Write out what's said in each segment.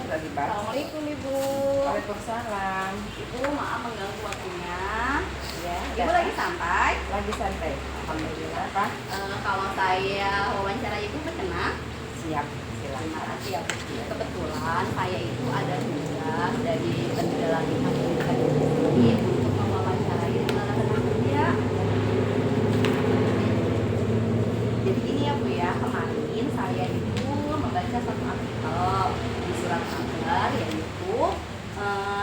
lagi Mbak. Assalamualaikum Ibu. Waalaikumsalam. Ibu, maaf mengganggu waktunya. Ya, Ibu lagi santai? lagi santai. Alhamdulillah. Apa? Kalau saya wawancara Ibu berkenan, Siap. terima Silakan. kasih ya Bu. Kebetulan saya itu ada tugas dari Pendidikan Pendidikan ini untuk mewawancarai tenaga kerja. Jadi gini ya Bu ya, kemarin saya itu membaca satu artikel di surat kabar yaitu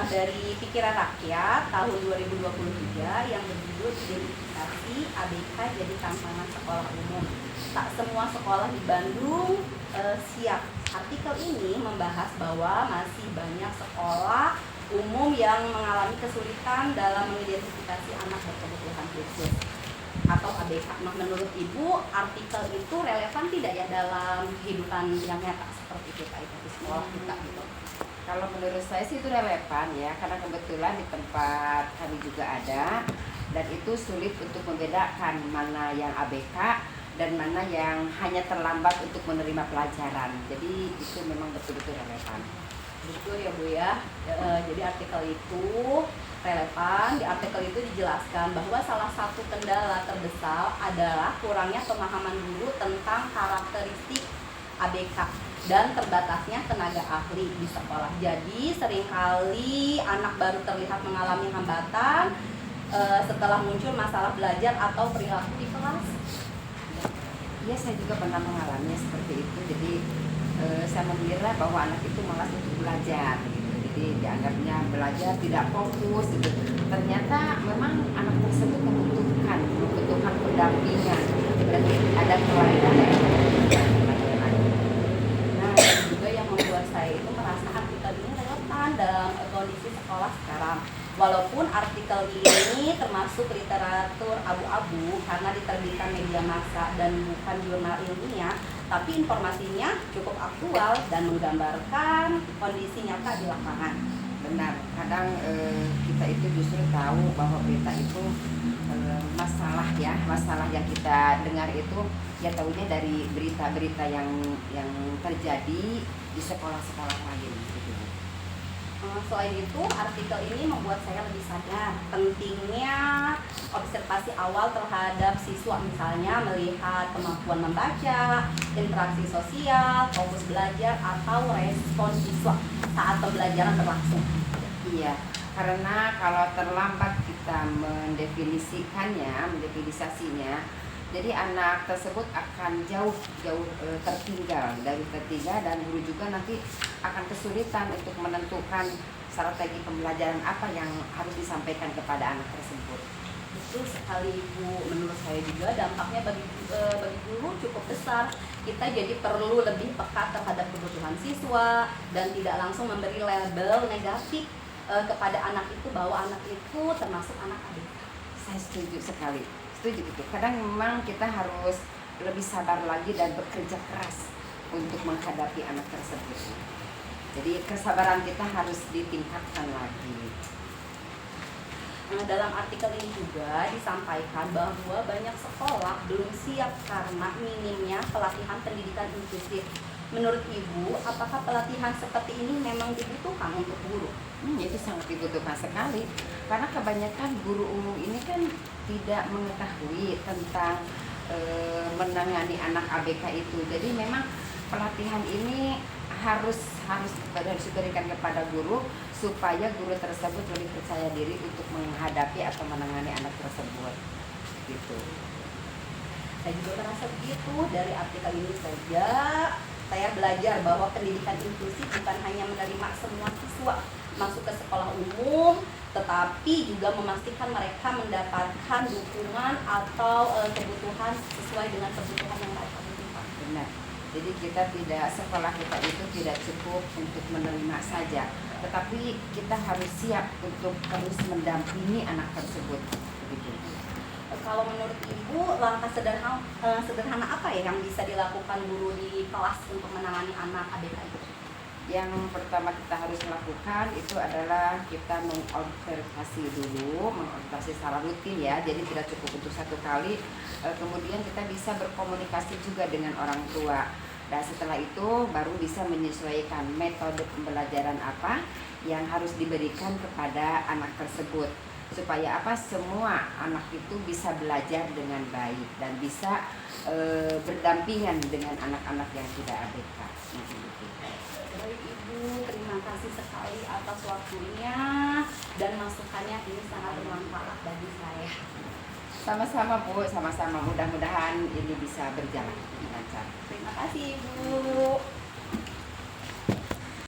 dari Pikiran Rakyat tahun 2023 yang berjudul Identifikasi ABK Jadi Tantangan Sekolah Umum. Tak semua sekolah di Bandung siap. Artikel ini membahas bahwa masih banyak sekolah umum yang mengalami kesulitan dalam mengidentifikasi anak berkebutuhan khusus atau ABK. Nah, menurut Ibu, artikel itu relevan tidak ya dalam kehidupan yang nyata seperti kita itu di sekolah kita gitu? Kalau menurut saya sih itu relevan ya, karena kebetulan di tempat kami juga ada dan itu sulit untuk membedakan mana yang ABK dan mana yang hanya terlambat untuk menerima pelajaran. Jadi itu memang betul-betul relevan. Betul ya Bu ya. Jadi artikel itu relevan. Di artikel itu dijelaskan bahwa salah satu kendala terbesar adalah kurangnya pemahaman guru tentang karakteristik ABK dan terbatasnya tenaga ahli di sekolah. Jadi seringkali anak baru terlihat mengalami hambatan setelah muncul masalah belajar atau perilaku di kelas. Iya, saya juga pernah mengalami seperti itu. Jadi saya mengira bahwa anak itu malas untuk belajar gitu. Jadi dianggapnya belajar tidak fokus gitu. Ternyata memang anak tersebut membutuhkan pendampingan dan ada kelainan yang membutuhkan pelajaran. Nah, dan juga yang membuat saya itu merasa artikel ini relevan dalam kondisi sekolah sekarang. Walaupun artikel ini termasuk literatur abu-abu karena diterbitkan media massa dan bukan jurnal ilmiah, tapi informasinya cukup aktual dan menggambarkan kondisi nyata di lapangan. Benar, kadang kita itu justru tahu bahwa berita itu masalah yang kita dengar itu ya tahunya dari berita-berita yang terjadi di sekolah-sekolah lain gitu. Selain itu, artikel ini membuat saya lebih sadar pentingnya observasi awal terhadap siswa, misalnya melihat kemampuan membaca, interaksi sosial, fokus belajar, atau respon siswa saat pembelajaran berlangsung. Iya, karena kalau terlambat kita mendefinisiasinya, jadi anak tersebut akan jauh tertinggal dan guru juga nanti akan kesulitan untuk menentukan strategi pembelajaran apa yang harus disampaikan kepada anak tersebut. Betul sekali Bu, menurut saya juga dampaknya bagi guru cukup besar. Kita jadi perlu lebih peka terhadap kebutuhan siswa dan tidak langsung memberi label negatif kepada anak itu bahwa anak itu termasuk anak ABK. Saya setuju sekali, setuju gitu. Kadang memang kita harus lebih sabar lagi dan bekerja keras untuk menghadapi anak tersebut. Jadi kesabaran kita harus ditingkatkan lagi. Nah, dalam artikel ini juga disampaikan bahwa banyak sekolah belum siap karena minimnya pelatihan pendidikan inklusif. Menurut Ibu, apakah pelatihan seperti ini memang dibutuhkan untuk guru? Itu sangat dibutuhkan sekali, karena kebanyakan guru umum ini kan tidak mengetahui tentang menangani anak ABK itu. Jadi memang pelatihan ini harus diberikan kepada guru supaya guru tersebut lebih percaya diri untuk menghadapi atau menangani anak tersebut gitu. Saya juga merasa begitu. Dari artikel ini saja saya belajar bahwa pendidikan inklusif bukan hanya menerima semua siswa masuk ke sekolah umum, tetapi juga memastikan mereka mendapatkan dukungan atau kebutuhan sesuai dengan kebutuhan yang mereka butuhkan. Benar. Jadi sekolah kita itu tidak cukup untuk menerima saja, tetapi kita harus siap untuk terus mendampingi anak tersebut. Begitu. Kalau menurut Ibu, langkah sederhana apa ya yang bisa dilakukan guru di kelas untuk menangani anak ABK itu? Yang pertama kita harus lakukan itu adalah kita mengobservasi secara rutin ya, jadi tidak cukup untuk satu kali. Kemudian kita bisa berkomunikasi juga dengan orang tua Dan setelah itu baru bisa menyesuaikan metode pembelajaran apa yang harus diberikan kepada anak tersebut, supaya apa, semua anak itu bisa belajar dengan baik dan bisa berdampingan dengan anak-anak yang tidak ABK. Baik Ibu, terima kasih sekali atas waktunya dan masukannya, ini sangat bermanfaat bagi saya. Sama-sama Bu, sama-sama, mudah-mudahan ini bisa berjalan lancar. Terima kasih Ibu.